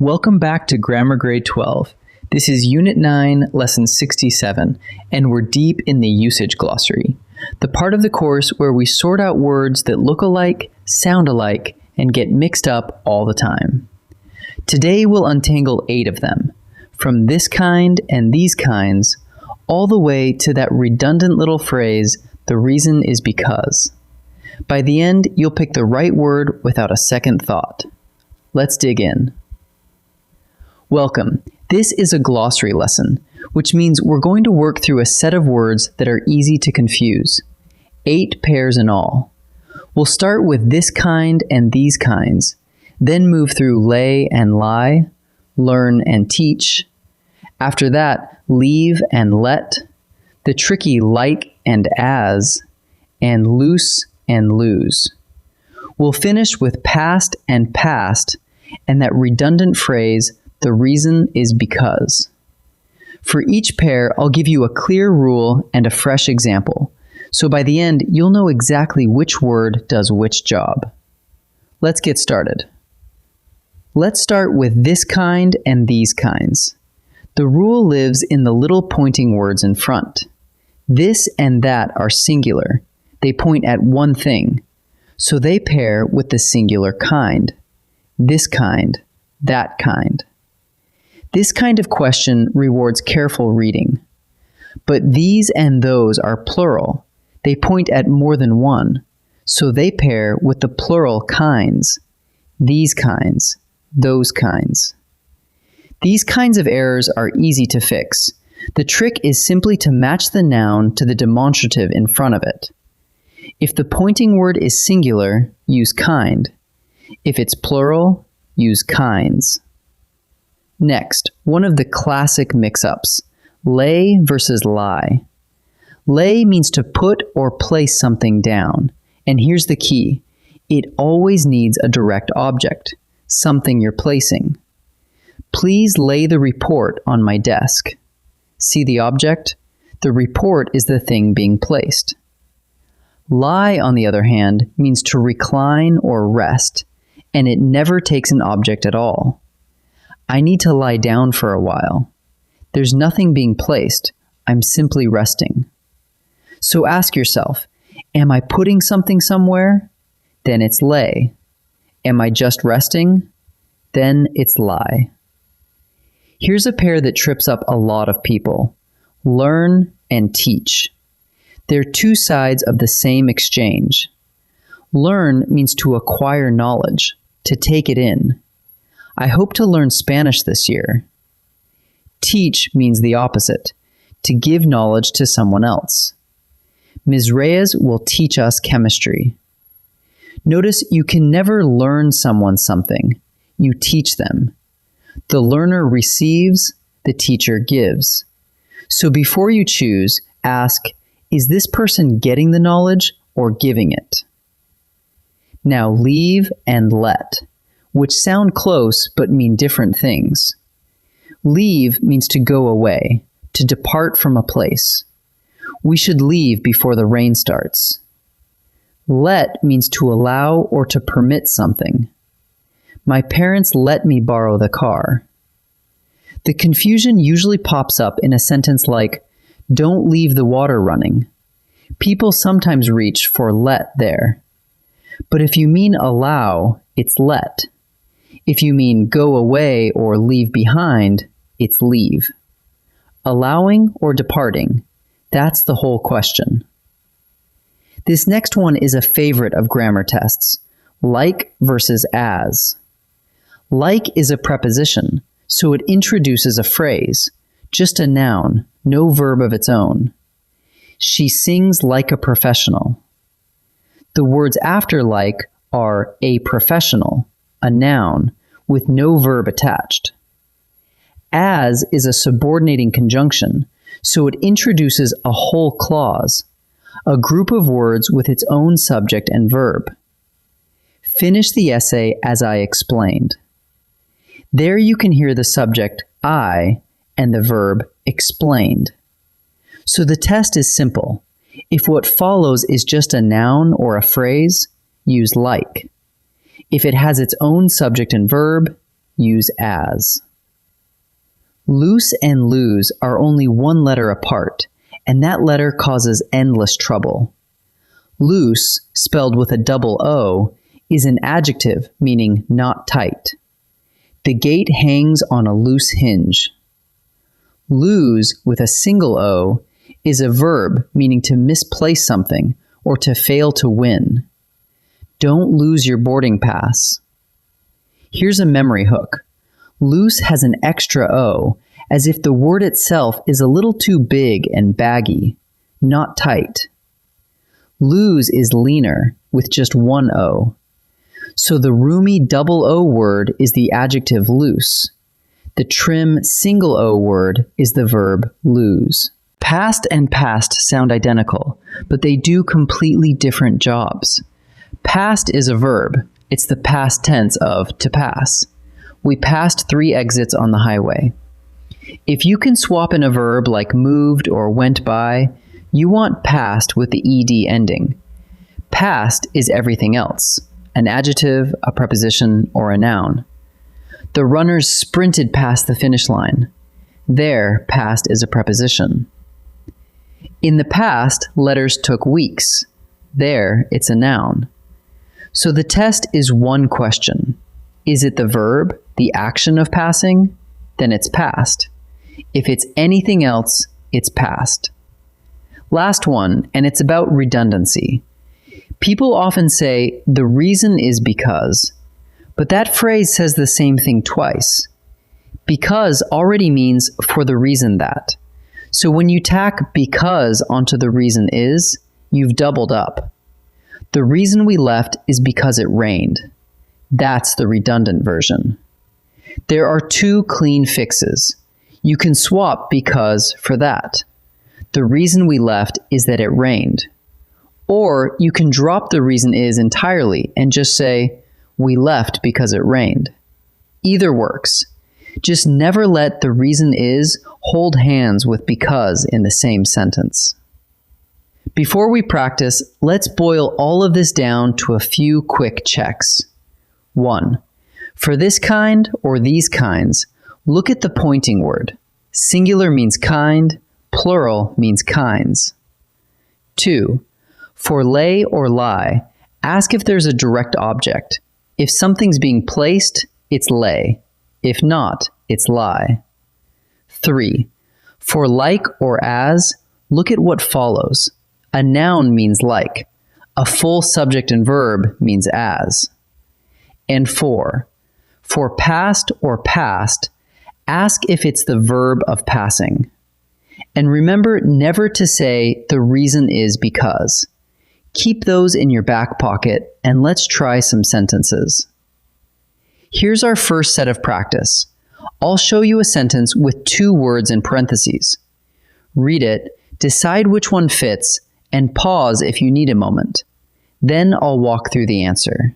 Welcome back to Grammar Grade 12. This is Unit 9, Lesson 67, and we're deep in the usage glossary, the part of the course where we sort out words that look alike, sound alike, and get mixed up all the time. Today we'll untangle 8 of them, from this kind and these kinds, all the way to that redundant little phrase, the reason is because. By the end, you'll pick the right word without a second thought. Let's dig in. Welcome. This is a glossary lesson, which means we're going to work through a set of words that are easy to confuse. 8 pairs in all. We'll start with this kind and these kinds, then move through lay and lie, learn and teach. After that, leave and let, the tricky like and as, and loose and lose. We'll finish with past and past, and that redundant phrase, the reason is because. For each pair, I'll give you a clear rule and a fresh example, so by the end, you'll know exactly which word does which job. Let's get started. Let's start with this kind and these kinds. The rule lives in the little pointing words in front. This and that are singular. They point at one thing, so they pair with the singular kind. This kind, that kind. This kind of question rewards careful reading. But these and those are plural. They point at more than one, so they pair with the plural kinds. These kinds, those kinds. These kinds of errors are easy to fix. The trick is simply to match the noun to the demonstrative in front of it. If the pointing word is singular, use kind. If it's plural, use kinds. Next, one of the classic mix-ups, lay versus lie. Lay means to put or place something down, and here's the key. It always needs a direct object, something you're placing. Please lay the report on my desk. See the object? The report is the thing being placed. Lie, on the other hand, means to recline or rest, and it never takes an object at all. I need to lie down for a while. There's nothing being placed. I'm simply resting. So ask yourself, am I putting something somewhere? Then it's lay. Am I just resting? Then it's lie. Here's a pair that trips up a lot of people. Learn and teach. They're two sides of the same exchange. Learn means to acquire knowledge, to take it in. I hope to learn Spanish this year. Teach means the opposite, to give knowledge to someone else. Ms. Reyes will teach us chemistry. Notice you can never learn someone something. You teach them. The learner receives, the teacher gives. So before you choose, ask, is this person getting the knowledge or giving it? Now leave and let, which sound close but mean different things. Leave means to go away, to depart from a place. We should leave before the rain starts. Let means to allow or to permit something. My parents let me borrow the car. The confusion usually pops up in a sentence like, don't leave the water running. People sometimes reach for let there. But if you mean allow, it's let. If you mean go away or leave behind, it's leave. Allowing or departing, that's the whole question. This next one is a favorite of grammar tests, like versus as. Like is a preposition, so it introduces a phrase, just a noun, no verb of its own. She sings like a professional. The words after like are a professional, a noun, with no verb attached. As is a subordinating conjunction, so it introduces a whole clause, a group of words with its own subject and verb. Finish the essay as I explained. There you can hear the subject, I, and the verb, explained. So the test is simple. If what follows is just a noun or a phrase, use like. If it has its own subject and verb, use as. Loose and lose are only one letter apart, and that letter causes endless trouble. Loose, spelled with a double O, is an adjective meaning not tight. The gate hangs on a loose hinge. Lose, with a single O, is a verb meaning to misplace something or to fail to win. Don't lose your boarding pass. Here's a memory hook. Loose has an extra O, as if the word itself is a little too big and baggy, not tight. Lose is leaner, with just one O. So the roomy double O word is the adjective loose. The trim single O word is the verb lose. Past and past sound identical, but they do completely different jobs. Past is a verb. It's the past tense of to pass. We passed 3 exits on the highway. If you can swap in a verb like moved or went by, you want past with the ed ending. Past is everything else, an adjective, a preposition, or a noun. The runners sprinted past the finish line. There, past is a preposition. In the past, letters took weeks. There, it's a noun. So the test is one question. Is it the verb, the action of passing? Then it's past. If it's anything else, it's past. Last one, and it's about redundancy. People often say, the reason is because, but that phrase says the same thing twice. Because already means for the reason that. So when you tack because onto the reason is, you've doubled up. The reason we left is because it rained. That's the redundant version. There are 2 clean fixes. You can swap because for that. The reason we left is that it rained. Or you can drop the reason is entirely and just say, we left because it rained. Either works. Just never let the reason is hold hands with because in the same sentence. Before we practice, let's boil all of this down to a few quick checks. 1. For this kind or these kinds, look at the pointing word. Singular means kind, plural means kinds. 2. For lay or lie, ask if there's a direct object. If something's being placed, it's lay. If not, it's lie. 3. For like or as, look at what follows. A noun means like. A full subject and verb means as. And 4. For past or past, ask if it's the verb of passing. And remember never to say the reason is because. Keep those in your back pocket and let's try some sentences. Here's our first set of practice. I'll show you a sentence with 2 words in parentheses. Read it, decide which one fits, and pause if you need a moment. Then I'll walk through the answer.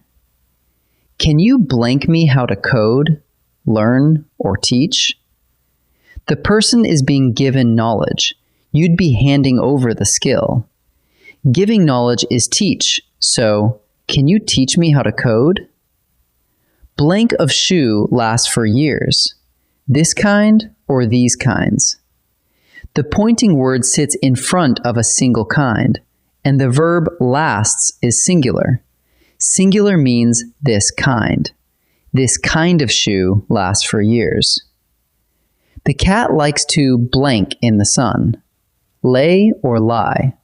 Can you blank me how to code, learn, or teach? The person is being given knowledge. You'd be handing over the skill. Giving knowledge is teach, so can you teach me how to code? Blank of shoe lasts for years. This kind or these kinds? The pointing word sits in front of a single kind, and the verb lasts is singular. Singular means this kind. This kind of shoe lasts for years. The cat likes to blank in the sun. Lay or lie?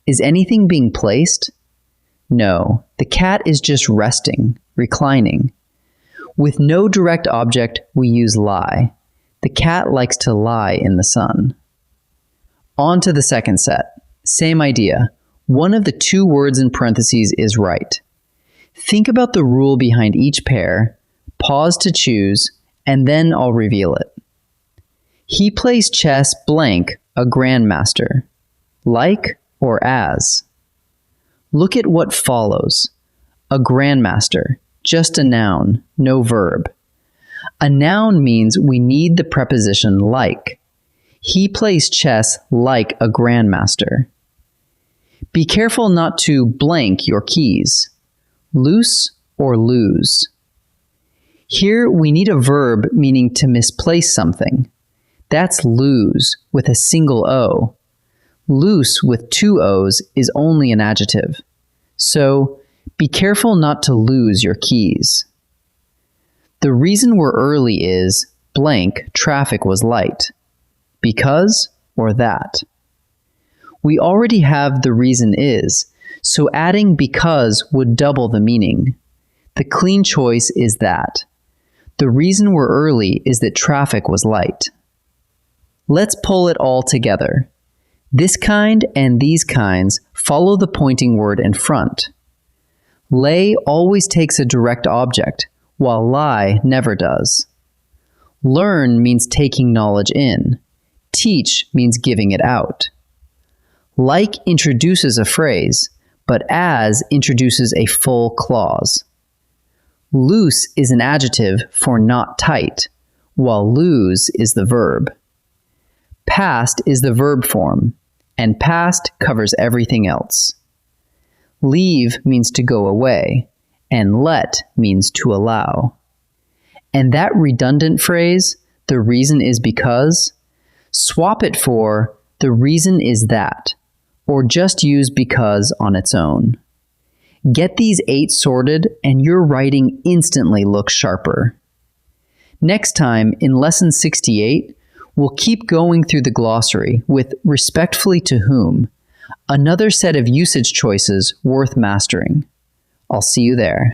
Is anything being placed? No, the cat is just resting, reclining. With no direct object, we use lie. The cat likes to lie in the sun. On to the second set. Same idea. One of the 2 words in parentheses is right. Think about the rule behind each pair, pause to choose, and then I'll reveal it. He plays chess blank a grandmaster. Like or as? Look at what follows. A grandmaster, just a noun, no verb. A noun means we need the preposition like. He plays chess like a grandmaster. Be careful not to blank your keys. Loose or lose? Here we need a verb meaning to misplace something. That's lose with a single O. Loose with two O's is only an adjective. So, be careful not to lose your keys. The reason we're early is blank traffic was light. Because or that. We already have the reason is, so adding because would double the meaning. The clean choice is that. The reason we're early is that traffic was light. Let's pull it all together. This kind and these kinds follow the pointing word in front. Lay always takes a direct object, while lie never does. Learn means taking knowledge in. Teach means giving it out. Like introduces a phrase, but as introduces a full clause. Loose is an adjective for not tight, while lose is the verb. Past is the verb form, and past covers everything else. Leave means to go away, and let means to allow. And that redundant phrase, the reason is because, swap it for the reason is that, or just use because on its own. Get these 8 sorted and your writing instantly looks sharper. Next time, in Lesson 68, we'll keep going through the glossary with respectfully to whom, another set of usage choices worth mastering. I'll see you there.